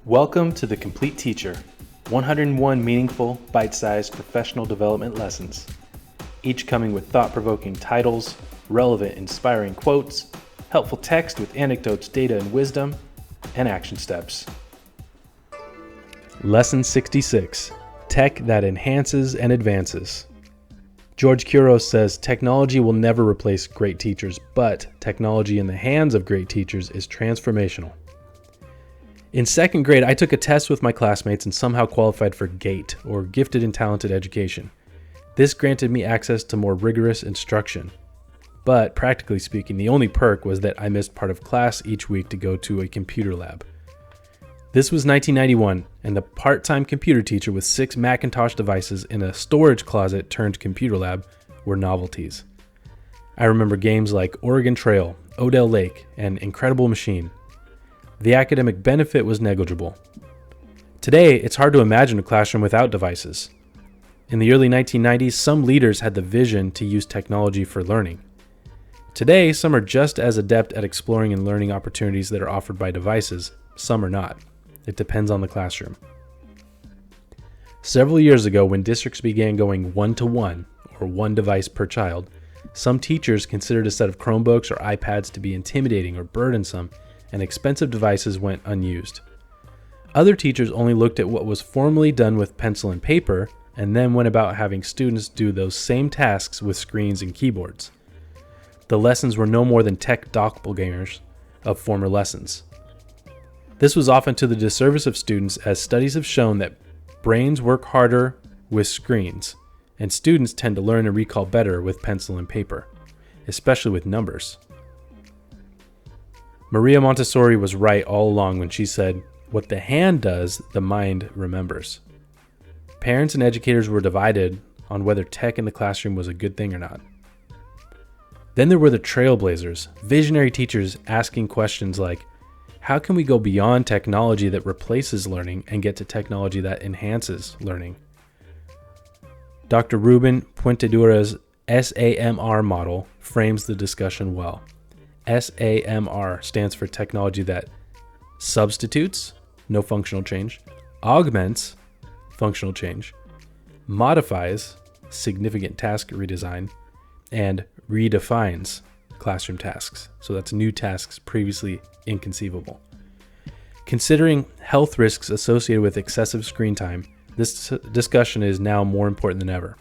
Welcome to The Complete Teacher, 101 meaningful, bite-sized professional development lessons, each coming with thought-provoking titles, relevant, inspiring quotes, helpful text with anecdotes, data, and wisdom, and action steps. Lesson 66, Tech that Enhances and Advances. George Couros says, technology will never replace great teachers, but technology in the hands of great teachers is transformational. In second grade, I took a test with my classmates and somehow qualified for GATE, or Gifted and Talented Education. This granted me access to more rigorous instruction. But practically speaking, the only perk was that I missed part of class each week to go to a computer lab. This was 1991, and the part-time computer teacher with 6 Macintosh devices in a storage closet turned computer lab were novelties. I remember games like Oregon Trail, Odell Lake, and Incredible Machine. The academic benefit was negligible. Today, it's hard to imagine a classroom without devices. In the early 1990s, some leaders had the vision to use technology for learning. Today, some are just as adept at exploring and learning opportunities that are offered by devices. Some are not. It depends on the classroom. Several years ago, when districts began going one-to-one, or one device per child, some teachers considered a set of Chromebooks or iPads to be intimidating or burdensome, and expensive devices went unused. Other teachers only looked at what was formerly done with pencil and paper, and then went about having students do those same tasks with screens and keyboards. The lessons were no more than tech doppelgangers of former lessons. This was often to the disservice of students, as studies have shown that brains work harder with screens, and students tend to learn and recall better with pencil and paper, especially with numbers. Maria Montessori was right all along when she said, "What the hand does, the mind remembers." Parents and educators were divided on whether tech in the classroom was a good thing or not. Then there were the trailblazers, visionary teachers asking questions like, how can we go beyond technology that replaces learning and get to technology that enhances learning? Dr. Ruben Puentedura's SAMR model frames the discussion well. SAMR stands for technology that substitutes, no functional change, augments, functional change, modifies, significant task redesign, and redefines classroom tasks. So that's new tasks previously inconceivable. Considering health risks associated with excessive screen time, this discussion is now more important than ever.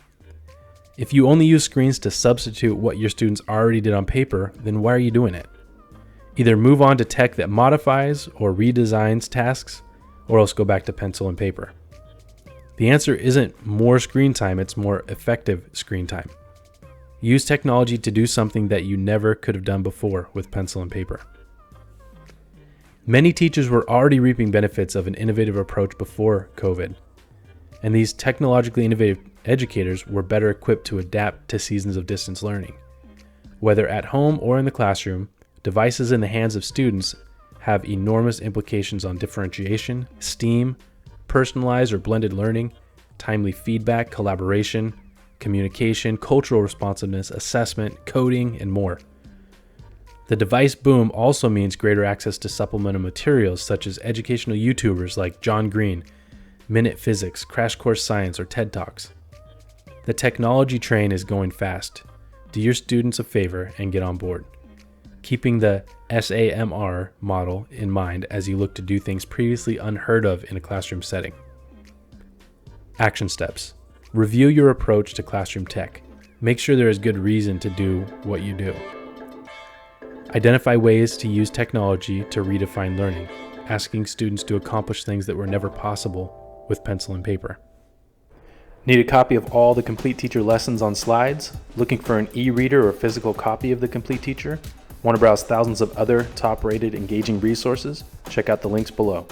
If you only use screens to substitute what your students already did on paper, then why are you doing it? Either move on to tech that modifies or redesigns tasks, or else go back to pencil and paper. The answer isn't more screen time, it's more effective screen time. Use technology to do something that you never could have done before with pencil and paper. Many teachers were already reaping benefits of an innovative approach before COVID, and these technologically innovative educators were better equipped to adapt to seasons of distance learning. Whether at home or in the classroom, devices in the hands of students have enormous implications on differentiation, STEAM, personalized or blended learning, timely feedback, collaboration, communication, cultural responsiveness, assessment, coding, and more. The device boom also means greater access to supplemental materials such as educational YouTubers like John Green, Minute Physics, Crash Course Science, or TED Talks. The technology train is going fast. Do your students a favor and get on board, keeping the SAMR model in mind as you look to do things previously unheard of in a classroom setting. Action steps. Review your approach to classroom tech. Make sure there is good reason to do what you do. Identify ways to use technology to redefine learning, asking students to accomplish things that were never possible with pencil and paper. Need a copy of all the Complete Teacher lessons on slides? Looking for an e-reader or physical copy of the Complete Teacher? Want to browse thousands of other top-rated, engaging resources? Check out the links below.